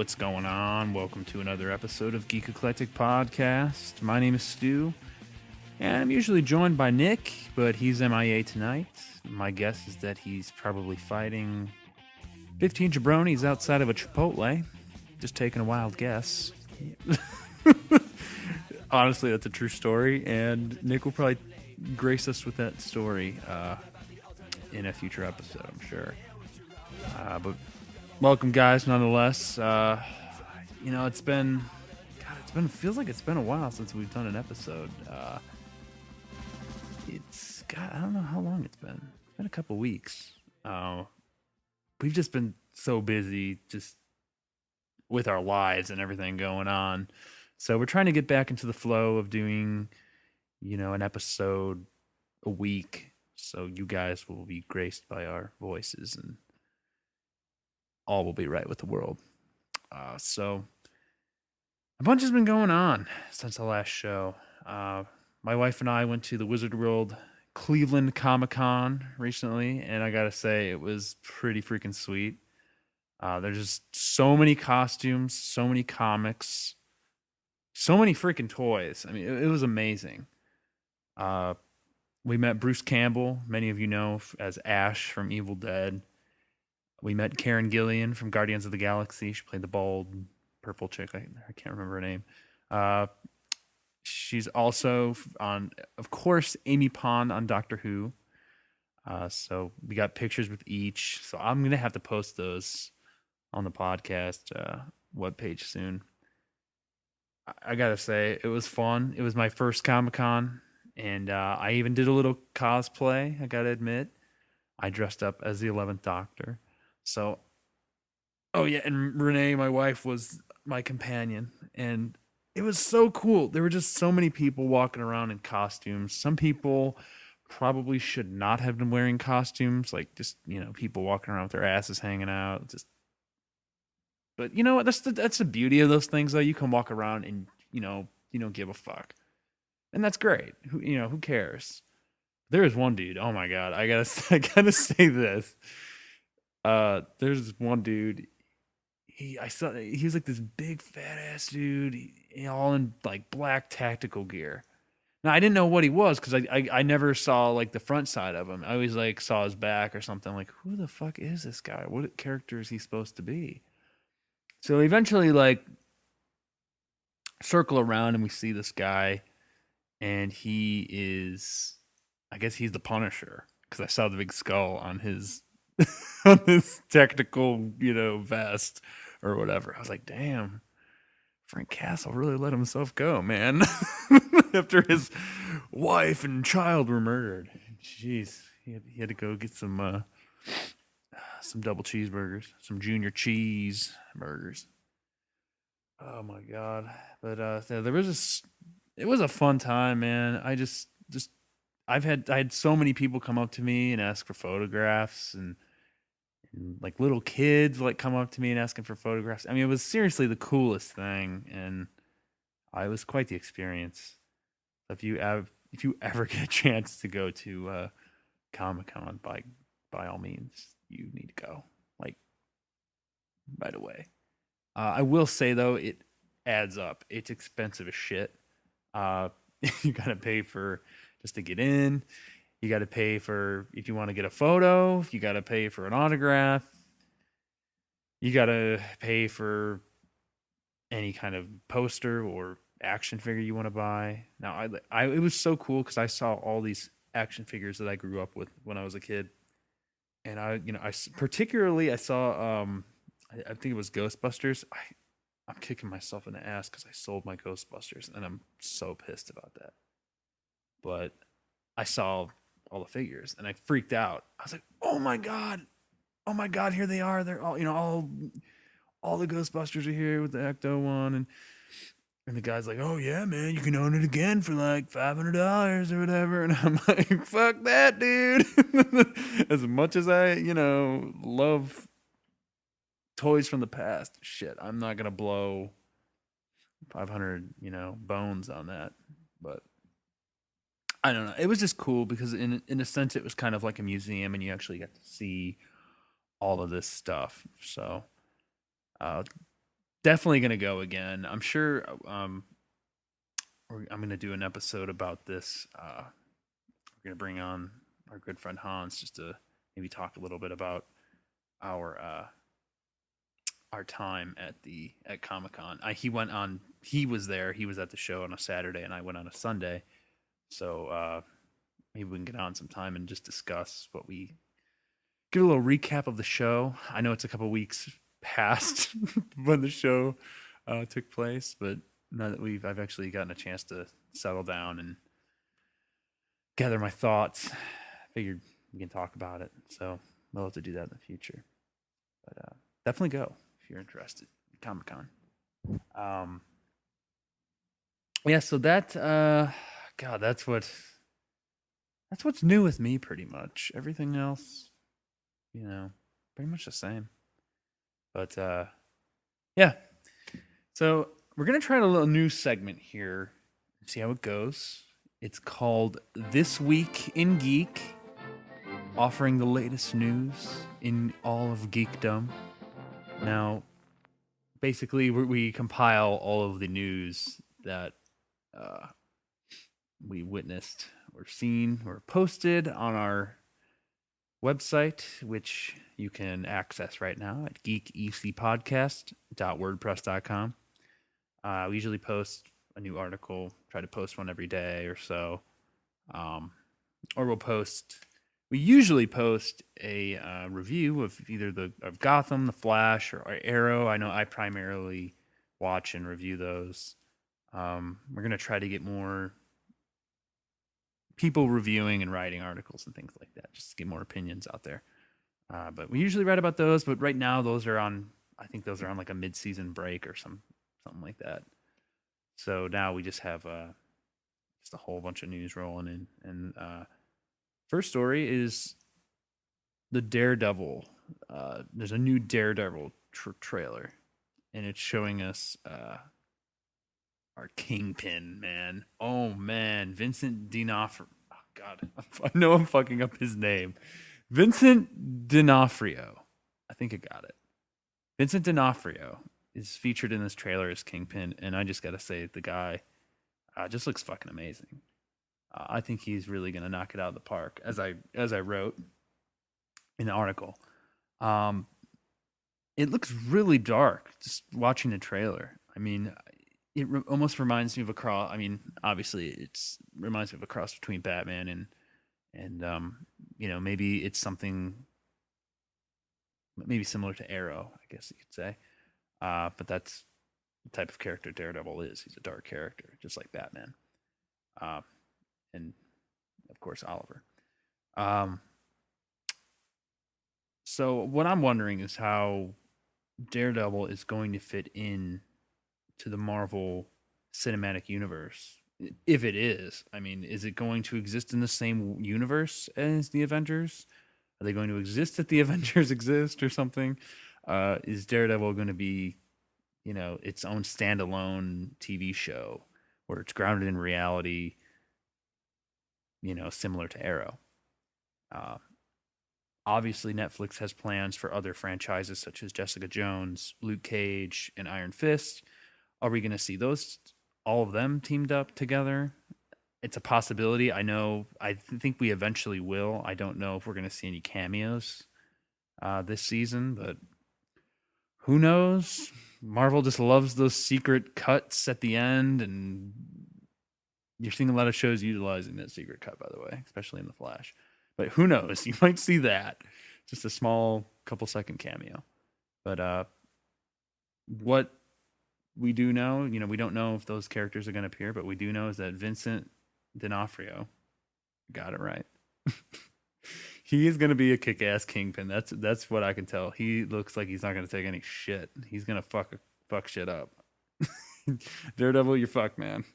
what's going on? Welcome to another episode of Geek Eclectic Podcast. My name is Stu, and I'm usually joined by Nick, but he's MIA tonight. My guess is that he's probably fighting 15 jabronis outside of a Chipotle. Just taking a wild guess. Honestly, that's a true story, and Nick will probably grace us with that story in a future episode, I'm sure. But welcome, guys, nonetheless. It's been, feels like it's been a while since we've done an episode. I don't know how long it's been. It's been a couple weeks. We've just been so busy just with our lives and everything going on. So we're trying to get back into the flow of doing, an episode a week. So you guys will be graced by our voices and all will be right with the world. So a bunch has been going on since the last show. My wife and I went to the Wizard World Cleveland Comic-Con recently, and I gotta say it was pretty freaking sweet. There's just so many costumes, so many comics, so many freaking toys. I mean, it was amazing. We met Bruce Campbell, many of you know as Ash from Evil Dead. We met Karen Gillian from Guardians of the Galaxy. She played the bald purple chick. I can't remember her name. She's also on, of course, Amy Pond on Doctor Who. So we got pictures with each. So I'm going to have to post those on the podcast webpage soon. I got to say, it was fun. It was my first Comic-Con. And I even did a little cosplay, I got to admit. I dressed up as the 11th Doctor. So, oh yeah, and Renee, my wife, was my companion. And it was so cool. There were just so many people walking around in costumes. Some people probably should not have been wearing costumes. Like just, people walking around with their asses hanging out. But you know what? That's the beauty of those things, though. You can walk around and, you don't give a fuck. And that's great. Who cares? There is one dude. Oh my God. I gotta say this. There's one dude. He was like this big fat ass dude, all in like black tactical gear. Now I didn't know what he was because I never saw like the front side of him. I always like saw his back or something. Like, who the fuck is this guy? What character is he supposed to be? So eventually, like, circle around and we see this guy, and I guess he's the Punisher because I saw the big skull on his on his technical, vest or whatever. I was like, damn, Frank Castle really let himself go, man. After his wife and child were murdered. Jeez, he had to go get some double cheeseburgers, some junior cheese burgers. Oh my God. But it was a fun time, man. I had so many people come up to me and ask for photographs and like little kids like come up to me and asking for photographs. I mean, it was seriously the coolest thing, and it was quite the experience. If you ever get a chance to go to Comic-Con, by all means, you need to go. Like right away. I will say though, it adds up. It's expensive as shit. You gotta pay for just to get in. You got to pay for if you want to get a photo. You got to pay for an autograph. You got to pay for any kind of poster or action figure you want to buy. Now, it was so cool because I saw all these action figures that I grew up with when I was a kid, and I particularly I saw I think it was Ghostbusters. I'm kicking myself in the ass because I sold my Ghostbusters, and I'm so pissed about that. But I saw all the figures and I freaked out. I was like, oh my God, here they are. They're all the Ghostbusters are here with the Ecto one. And the guy's like, oh yeah, man, you can own it again for like $500 or whatever. And I'm like, fuck that, dude. As much as I, love toys from the past, shit, I'm not going to blow 500, bones on that. But I don't know. It was just cool because in a sense it was kind of like a museum and you actually got to see all of this stuff. So definitely gonna go again. I'm sure. I'm gonna do an episode about this. We're gonna bring on our good friend Hans just to maybe talk a little bit about our our time at Comic Con. He went on. He was there. He was at the show on a Saturday, and I went on a Sunday. So maybe we can get on some time and just discuss what we give a little recap of the show. I know it's a couple weeks past when the show took place, but now that I've actually gotten a chance to settle down and gather my thoughts, I figured we can talk about it. So we'll have to do that in the future. But definitely go if you're interested. Comic Con. Yeah. So that God, that's what's new with me. Pretty much everything else, pretty much the same. But yeah. So we're gonna try a little new segment here. See how it goes. It's called This Week in Geek, offering the latest news in all of geekdom. Now, basically, we compile all of the news that we witnessed or seen or posted on our website, which you can access right now at geekecpodcast.wordpress.com. We usually post a new article, try to post one every day or so. Or we usually post a review of either of Gotham, The Flash, or Arrow. I know I primarily watch and review those. We're going to try to get more people reviewing and writing articles and things like that, just to get more opinions out there. But we usually write about those, but right now I think those are on like a mid-season break or something like that. So now we just have just a whole bunch of news rolling in. And first story is the Daredevil. There's a new Daredevil trailer, and it's showing us our Kingpin, man. Oh, man. Vincent D'Onofrio. Oh, God. I know I'm fucking up his name. Vincent D'Onofrio. I think I got it. Vincent D'Onofrio is featured in this trailer as Kingpin, and I just got to say, the guy just looks fucking amazing. I think he's really going to knock it out of the park, as I wrote in the article. It looks really dark, just watching the trailer. I mean, it almost reminds me of a cross. I mean, obviously, reminds me of a cross between Batman and maybe it's something maybe similar to Arrow, I guess you could say. But that's the type of character Daredevil is. He's a dark character, just like Batman, and of course Oliver. So what I'm wondering is how Daredevil is going to fit in to the Marvel Cinematic Universe. If it is, I mean, is it going to exist in the same universe as the Avengers? Are they going to exist if the Avengers exist or something? Is Daredevil going to be, its own standalone TV show where it's grounded in reality, similar to Arrow? Obviously, Netflix has plans for other franchises such as Jessica Jones, Luke Cage, and Iron Fist. Are we going to see all of them teamed up together? It's a possibility. I think we eventually will. I don't know if we're going to see any cameos this season, but who knows? Marvel just loves those secret cuts at the end, and you're seeing a lot of shows utilizing that secret cut, by the way, especially in The Flash. But who knows? You might see that. Just a small couple second cameo. But what we do know, we don't know if those characters are going to appear, but we do know is that Vincent D'Onofrio got it right. He is going to be a kick-ass Kingpin. That's what I can tell. He looks like he's not going to take any shit. He's going to fuck shit up. Daredevil, you're fucked, man.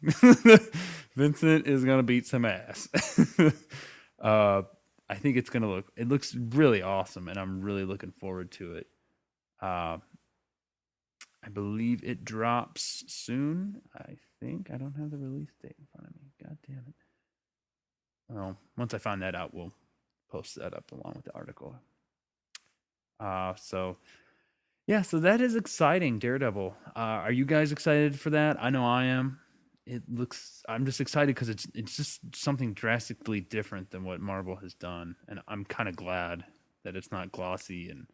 Vincent is going to beat some ass. I think it looks really awesome, and I'm really looking forward to it. I believe it drops soon. I think I don't have the release date in front of me. God damn it. Well, once I find that out, we'll post that up along with the article. So Yeah, so that is exciting, Daredevil. Are you guys excited for that? I know I am. It looks. I'm just excited because it's just something drastically different than what Marvel has done, and I'm kind of glad that it's not glossy and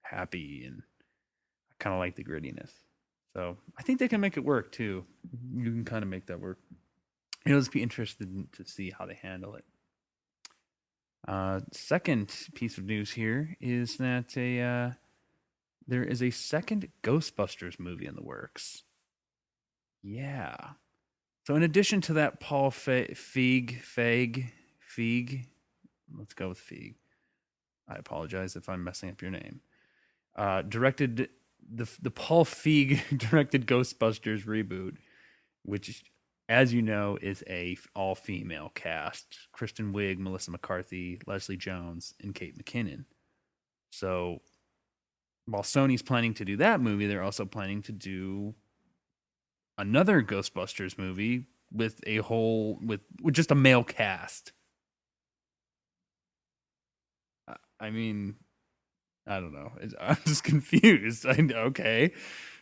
happy, and I kind of like the grittiness. So I think they can make it work too. You can kind of make that work. It'll just be interested to see how they handle it. Second piece of news here is that there is a second Ghostbusters movie in the works. Yeah. So in addition to that, Paul Feig, let's go with Feig. I apologize if I'm messing up your name. Directed the Paul Feig directed Ghostbusters reboot, which, as you know, is a all female cast: Kristen Wiig, Melissa McCarthy, Leslie Jones, and Kate McKinnon. So while Sony's planning to do that movie, they're also planning to do another Ghostbusters movie with with just a male cast. I mean, I don't know. I'm just confused. Okay,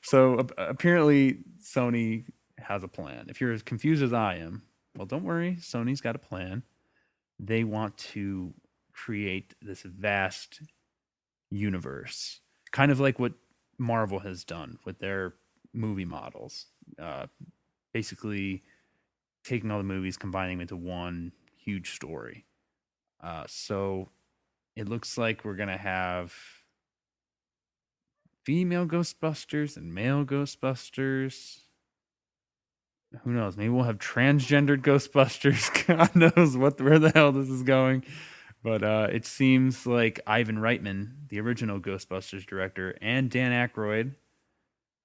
so apparently Sony has a plan. If you're as confused as I am, well, don't worry. Sony's got a plan. They want to create this vast universe, kind of like what Marvel has done with their movie models. Uh, Basically, taking all the movies, combining them into one huge story. So it looks like we're gonna have female Ghostbusters and male Ghostbusters. Who knows? Maybe we'll have transgendered Ghostbusters. God knows where the hell this is going. But it seems like Ivan Reitman, the original Ghostbusters director, and Dan Aykroyd,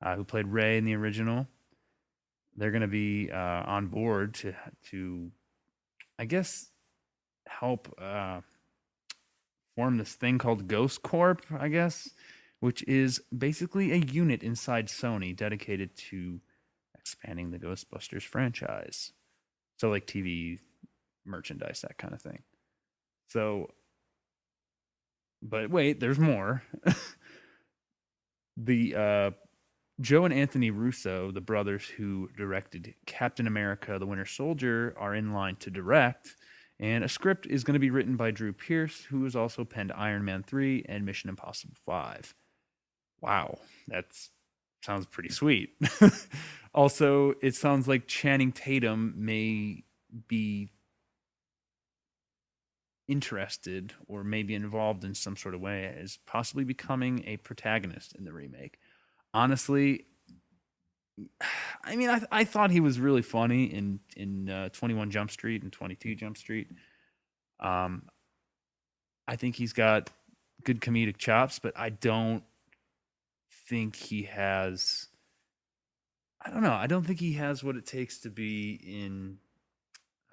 who played Ray in the original, they're going to be on board to, I guess, help form this thing called Ghost Corp, I guess, which is basically a unit inside Sony dedicated to expanding the Ghostbusters franchise. So, like TV, merchandise, that kind of thing. So, but wait, there's more. The Joe and Anthony Russo, the brothers who directed Captain America: The Winter Soldier, are in line to direct, and a script is going to be written by Drew Pearce, who has also penned Iron Man 3 and Mission Impossible 5. Wow, that sounds pretty sweet. Also, it sounds like Channing Tatum may be interested or maybe involved in some sort of way as possibly becoming a protagonist in the remake. Honestly, I mean, I thought he was really funny in 21 Jump Street and 22 Jump Street. Um, I think he's got good comedic chops, but I don't think he has. I don't know. I don't think he has what it takes to be in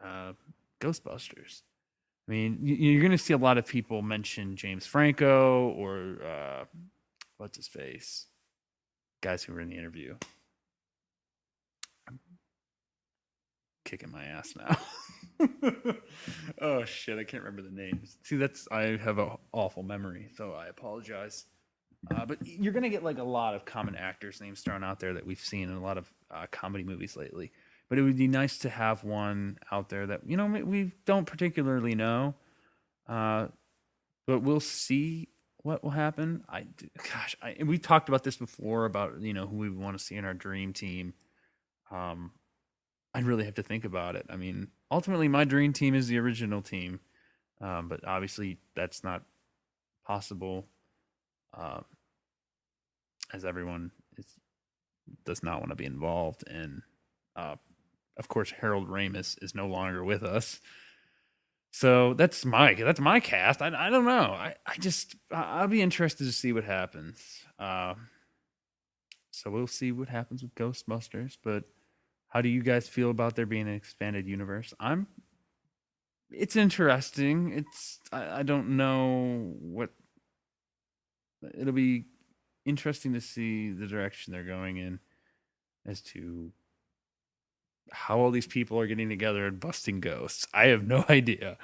uh, Ghostbusters. I mean, you're going to see a lot of people mention James Franco or what's his face, guys who were in the interview. I'm kicking my ass now. Oh shit, I can't remember the names. See, I have an awful memory, so I apologize. But you're gonna get like a lot of common actors' names thrown out there that we've seen in a lot of comedy movies lately. But it would be nice to have one out there that we don't particularly know. Uh, but we'll see what will happen. We talked about this before about who we want to see in our dream team. I'd really have to think about it. I mean, ultimately, my dream team is the original team, but obviously that's not possible, uh, as everyone does not want to be involved. And of course, Harold Ramis is no longer with us. So that's my cast. I don't know. I'll be interested to see what happens. So we'll see what happens with Ghostbusters. But how do you guys feel about there being an expanded universe? It's interesting. I don't know what it'll be interesting to see the direction they're going in as to how all these people are getting together and busting ghosts. I have no idea.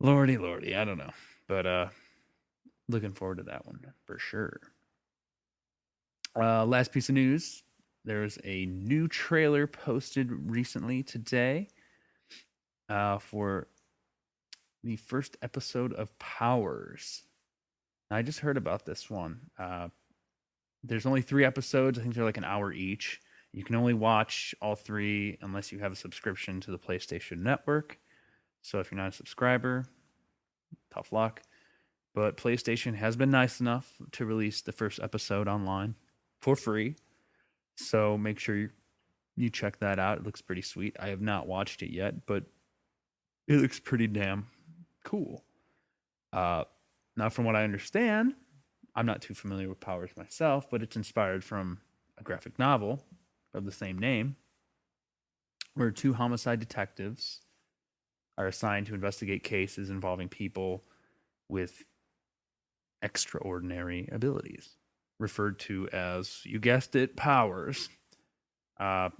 Lordy, I don't know. But looking forward to that one for sure. Last piece of news: there's a new trailer posted recently today for the first episode of Powers. I just heard about this one. There's only 3 episodes. I think they're like an hour each. You can only watch all 3 unless you have a subscription to the PlayStation Network. So if you're not a subscriber, tough luck. But PlayStation has been nice enough to release the first episode online for free. So make sure you check that out. It looks pretty sweet. I have not watched it yet, but it looks pretty damn cool. Now, from what I understand, I'm not too familiar with Powers myself, but it's inspired from a graphic novel of the same name, where 2 homicide detectives are assigned to investigate cases involving people with extraordinary abilities, referred to as, you guessed it, powers. And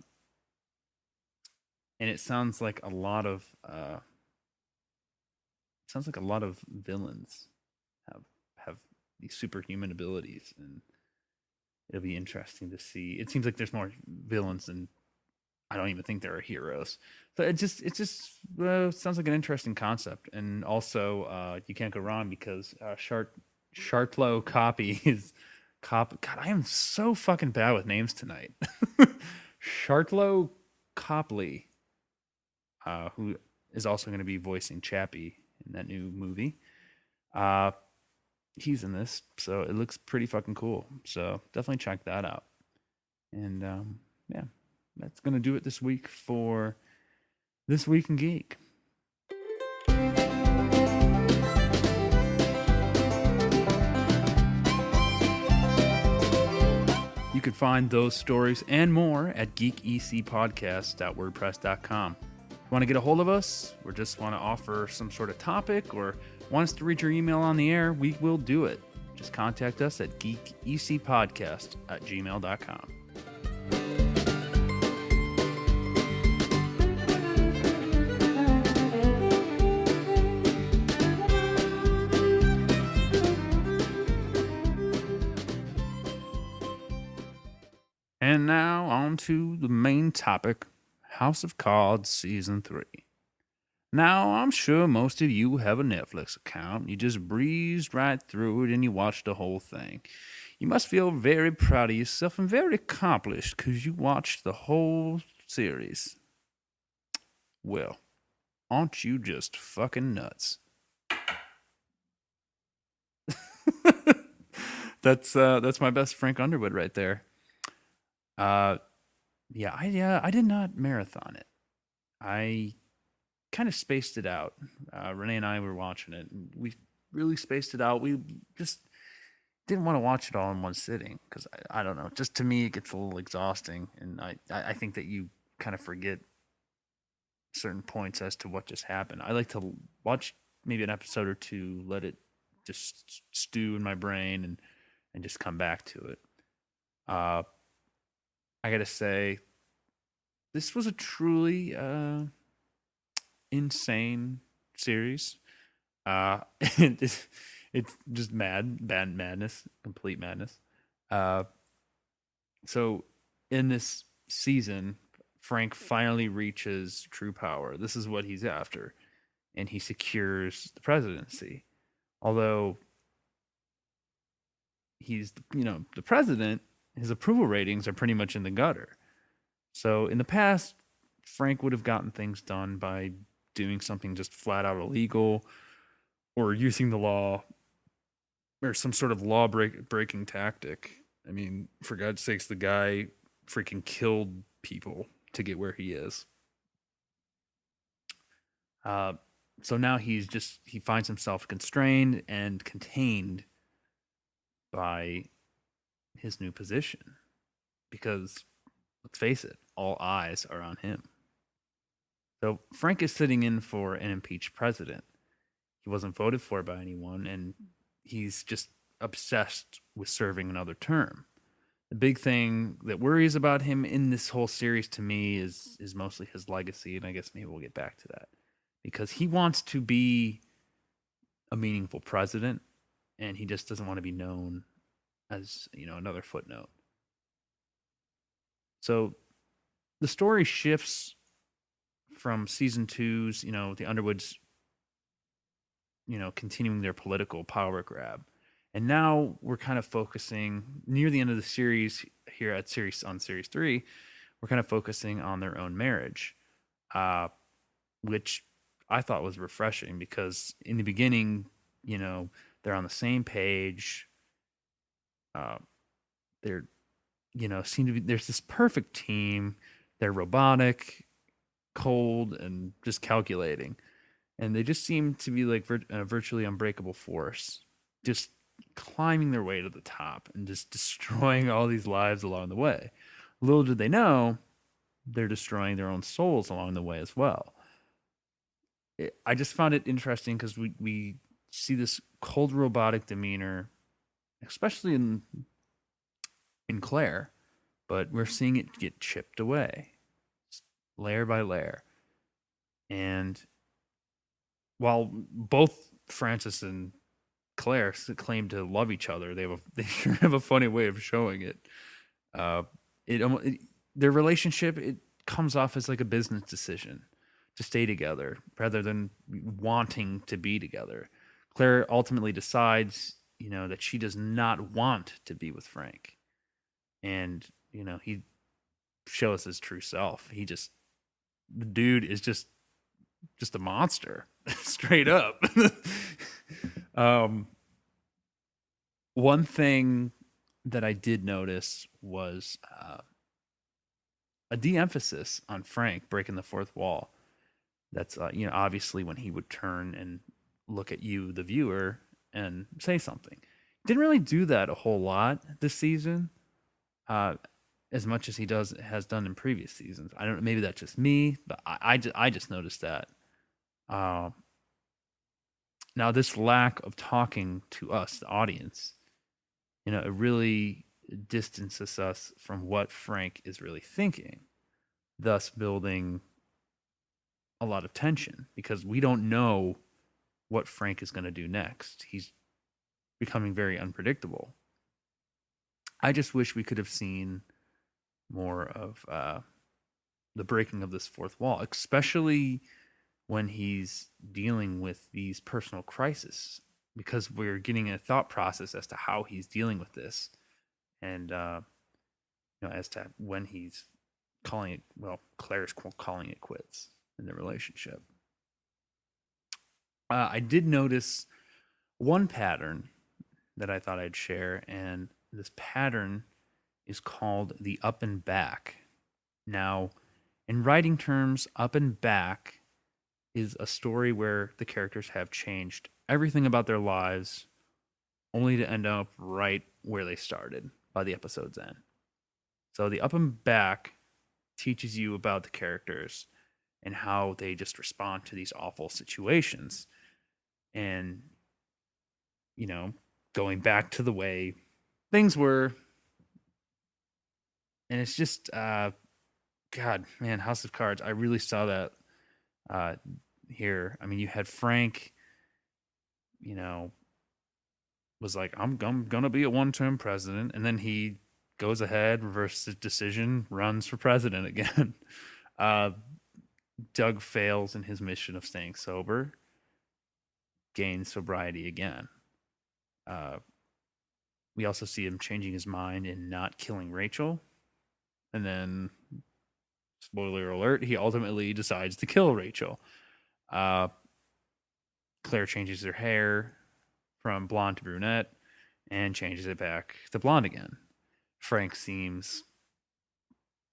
it sounds like a lot of villains have these superhuman abilities, and it'll be interesting to see. It seems like there's more villains than I don't even think there are heroes. So it just sounds like an interesting concept, and also you can't go wrong because Shartlow Copy is God, I am so fucking bad with names tonight. Shartlow Copley, who is also going to be voicing Chappie in that new movie. He's in this, so it looks pretty fucking cool. So definitely check that out. And yeah, that's gonna do it this week for This Week in Geek. You can find those stories and more at geekecpodcast.wordpress.com. If you want to get a hold of us, or just want to offer some sort of topic, or want us to read your email on the air, we will do it. Just contact us at geekecpodcast@gmail.com. And now on to the main topic, House of Cards Season 3. Now, I'm sure most of you have a Netflix account. You just breezed right through it and you watched the whole thing. You must feel very proud of yourself and very accomplished because you watched the whole series. Well, aren't you just fucking nuts? That's my best Frank Underwood right there. I did not marathon it. I kind of spaced it out. Renee and I were watching it, and we really spaced it out. We just didn't want to watch it all in one sitting because I don't know. Just to me, it gets a little exhausting, and I think that you kind of forget certain points as to what just happened. I like to watch maybe an episode or two, let it just stew in my brain, and just come back to it. I gotta say, this was a truly insane series. It's just bad madness, complete madness. So in this season, Frank finally reaches true power. This is what he's after, and he secures the presidency. Although he's, the president, his approval ratings are pretty much in the gutter. So in the past, Frank would have gotten things done by doing something just flat out illegal or using the law or some sort of law breaking tactic. I mean, for God's sakes, the guy freaking killed people to get where he is. So now he finds himself constrained and contained by his new position because, let's face it, all eyes are on him. So Frank is sitting in for an impeached president. He wasn't voted for by anyone, and he's just obsessed with serving another term. The big thing that worries about him in this whole series to me is mostly his legacy, and I guess maybe we'll get back to that. Because he wants to be a meaningful president, and he just doesn't want to be known as, another footnote. So the story shifts from season two's, the Underwoods, continuing their political power grab. And now we're kind of focusing near the end of the series here at series three. We're kind of focusing on their own marriage, uh, which I thought was refreshing because in the beginning, they're on the same page. Uh, they're, seem to be, there's this perfect team. They're robotic, cold, and just calculating. And they just seem to be like a virtually unbreakable force, just climbing their way to the top and just destroying all these lives along the way. Little did they know, they're destroying their own souls along the way as well. I just found it interesting because we see this cold robotic demeanor, especially in Claire, but we're seeing it get chipped away, layer by layer. And while both Francis and Claire claim to love each other, they sure have a funny way of showing it. Uh, it their relationship, it comes off as like a business decision to stay together rather than wanting to be together. Claire ultimately decides, that she does not want to be with Frank, and he shows his true self. The dude is just a monster, straight up. um, One thing that I did notice was a de-emphasis on Frank breaking the fourth wall. That's obviously when he would turn and look at you, the viewer, and say something. Didn't really do that a whole lot this season, uh, as much as he has done in previous seasons. I don't know, maybe that's just me, but I just noticed that. Uh, Now this lack of talking to us, the audience, it really distances us from what Frank is really thinking, thus building a lot of tension because we don't know what Frank is going to do next. He's becoming very unpredictable. I just wish we could have seen more of the breaking of this fourth wall, especially when he's dealing with these personal crises, because we're getting a thought process as to how he's dealing with this, and as to when he's calling it. Well, Claire's calling it quits in the relationship. I did notice one pattern that I thought I'd share, and this pattern is called the up and back. Now, in writing terms, up and back is a story where the characters have changed everything about their lives only to end up right where they started by the episode's end. So the up and back teaches you about the characters and how they just respond to these awful situations. And, you know, going back to the way things were. And it's just, God, man, House of Cards. I really saw that here. I mean, you had Frank, you know, was like, I'm gonna be a one-term president, and then he goes ahead, reverses his decision, runs for president again. uh, Doug fails in his mission of staying sober, gains sobriety again. Uh, we also see him changing his mind and not killing Rachel, and then, spoiler alert, he ultimately decides to kill Rachel. Uh, Claire changes her hair from blonde to brunette and changes it back to blonde again. Frank seems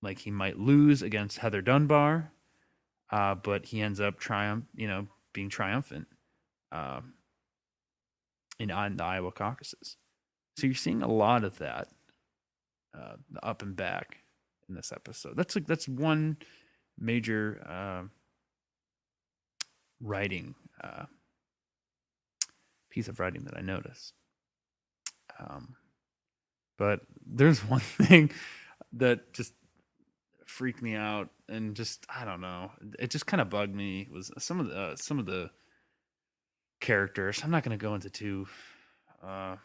like he might lose against Heather Dunbar, but he ends up being triumphant uh, on the Iowa caucuses. So you're seeing a lot of that, the up and back in this episode. That's one major writing piece of writing that I noticed. But there's one thing that just freaked me out, and just I don't know, it just kind of bugged me. Was some of the characters. I'm not going to go into uh,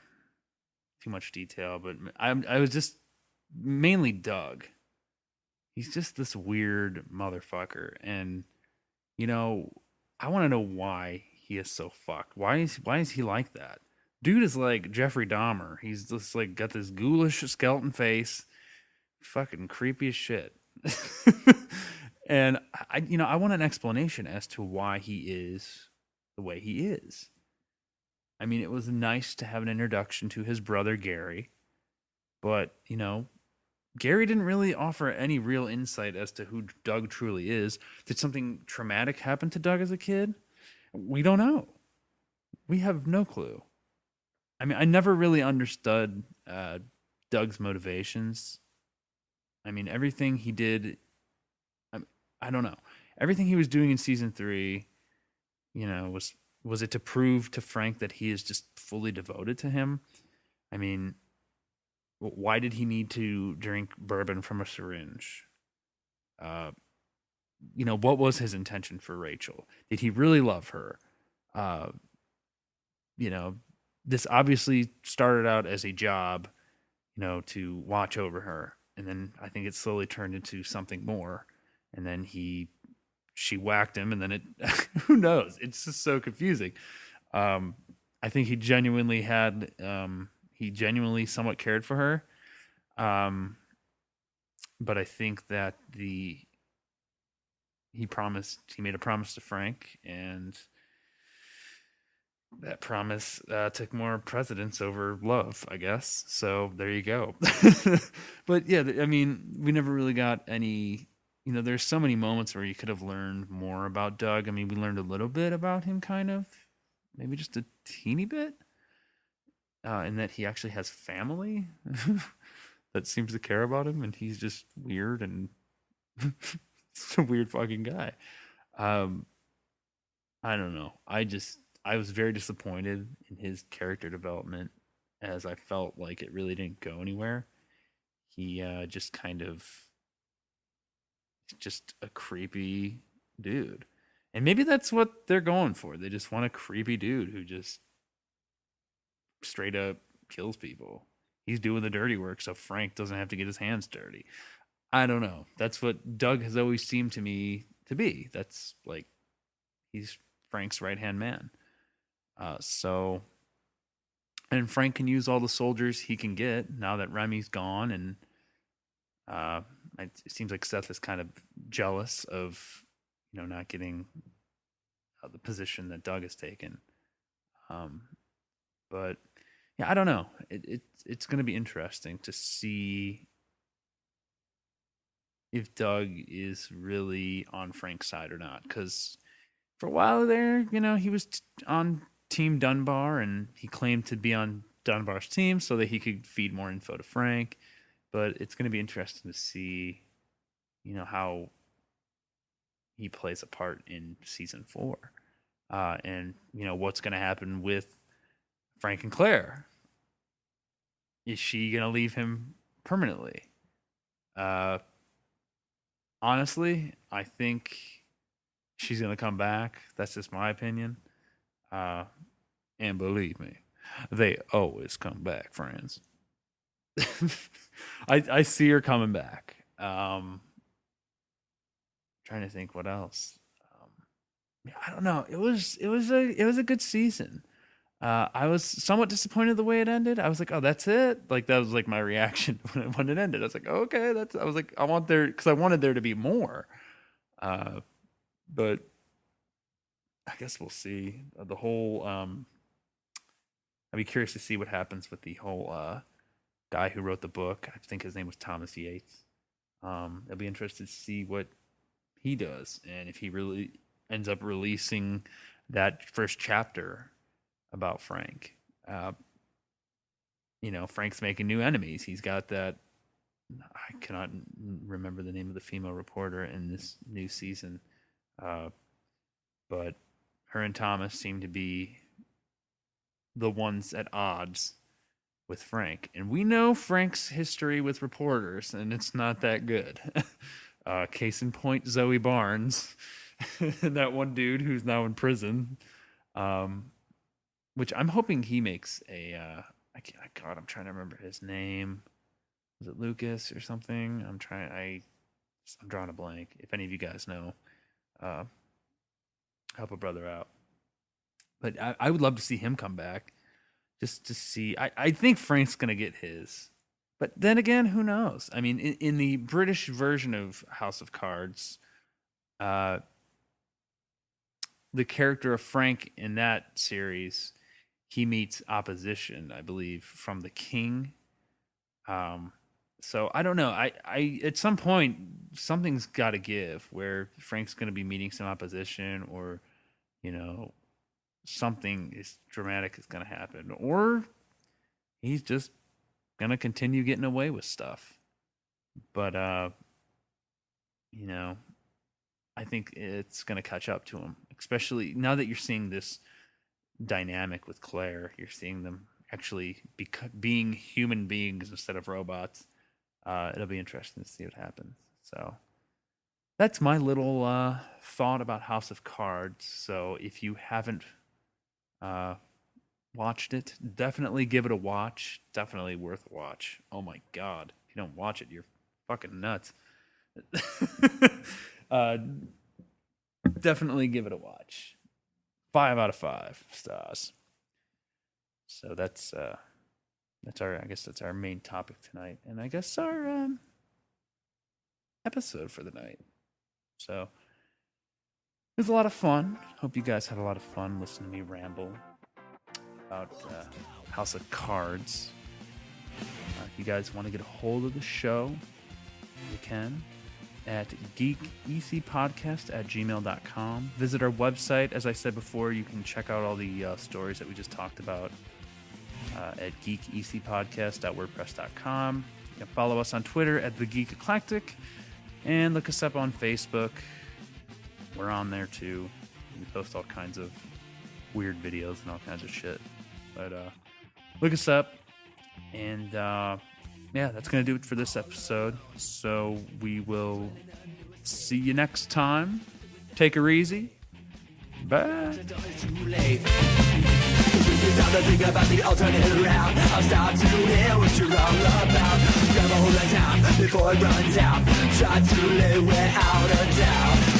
too much detail, but I was just mainly Doug. he's just this weird motherfucker. And, you know, I want to know why he is so fucked. Why is he like that? Dude is like Jeffrey Dahmer. He's just like got this ghoulish skeleton face, fucking creepy as shit. And I want an explanation as to why he is the way he is. I mean, it was nice to have an introduction to his brother Gary, but Gary didn't really offer any real insight as to who Doug truly is. Did something traumatic happen to Doug as a kid? We don't know. We have no clue. I mean, I never really understood Doug's motivations. I mean, everything he did, I, I don't know. Everything he was doing in season three, was it to prove to Frank that he is just fully devoted to him? I mean, why did he need to drink bourbon from a syringe? Uh, what was his intention for Rachel? Did he really love her? Uh, you know, this obviously started out as a job, to watch over her, and then I think it slowly turned into something more. And then she whacked him, and then it, who knows? It's just so confusing. Um, I think he genuinely somewhat cared for her. Um, but I think that he made a promise to Frank, and that promise took more precedence over love, I guess. So there you go. But yeah, I mean, we never really got any. There's so many moments where you could have learned more about Doug. I mean, we learned a little bit about him, kind of, maybe just a teeny bit, and that he actually has family that seems to care about him, and he's just weird and a weird fucking guy. Um, I don't know. I was very disappointed in his character development, as I felt like it really didn't go anywhere. He just kind of just a creepy dude. And maybe that's what they're going for. They just want a creepy dude who just straight up kills people. He's doing the dirty work so Frank doesn't have to get his hands dirty. I don't know. That's what Doug has always seemed to me to be. That's like he's Frank's right hand man. So, and Frank can use all the soldiers he can get now that Remy's gone, and uh, it seems like Seth is kind of jealous of not getting the position that Doug has taken. Um, but yeah, I don't know. It's going to be interesting to see if Doug is really on Frank's side or not, because for a while there, he was on Team Dunbar, and he claimed to be on Dunbar's team so that he could feed more info to Frank. But it's going to be interesting to see, how he plays a part in season 4, and what's going to happen with Frank and Claire. Is she going to leave him permanently? Uh, Honestly, I think she's going to come back. That's just my opinion. Uh, and believe me, they always come back, friends. I see her coming back. Trying to think what else. Yeah, I don't know. It was a good season. I was somewhat disappointed the way it ended. I was like, oh, that's it. Like that was like my reaction when it ended. I was like, oh, okay, that's. I was like, I want there because I wanted there to be more. Uh, but I guess we'll see. The whole I'd be curious to see what happens with the whole guy who wrote the book. I think his name was Thomas Yates. I'll be interested to see what he does and if he really ends up releasing that first chapter about Frank. Uh, Frank's making new enemies. He's got that. I cannot remember the name of the female reporter in this new season, uh, but her and Thomas seem to be the ones at odds with Frank. And we know Frank's history with reporters, and it's not that good. Case in point, Zoe Barnes, that one dude who's now in prison, um, which I'm hoping he makes a. God, I'm trying to remember his name. Was it Lucas or something? I'm trying. I I'm drawing a blank. If any of you guys know, help a brother out. But I would love to see him come back, just to see. I think Frank's gonna get his, but then again, who knows? I mean, in the British version of House of Cards, the character of Frank in that series, he meets opposition, I believe, from the king. So I don't know. I at some point something's got to give where Frank's going to be meeting some opposition, or something is dramatic is going to happen, or he's just going to continue getting away with stuff. But I think it's going to catch up to him, especially now that you're seeing this dynamic with Claire. You're seeing them actually being human beings instead of robots. It'll be interesting to see what happens. So that's my little thought about House of Cards. So if you haven't watched it, definitely give it a watch. Definitely worth a watch. Oh my God. If you don't watch it, you're fucking nuts. Definitely give it a watch. 5 out of 5 stars. So that's our main topic tonight, and I guess our episode for the night. So it was a lot of fun. Hope you guys had a lot of fun listening to me ramble about House of Cards. If you guys want to get a hold of the show, you can at geekecpodcast@gmail.com. Visit our website. As I said before, you can check out all the stories that we just talked about at geekecpodcast.wordpress.com. You can follow us on Twitter at the Geek Eclectic, and look us up on Facebook. We're on there too. We post all kinds of weird videos and all kinds of shit. But look us up, and that's going to do it for this episode. So we will see you next time. Take her easy. Bye. Start to think about the alternate route. I'll start to hear what you're all about. Grab a hold of time before it runs out. Try to live without a doubt.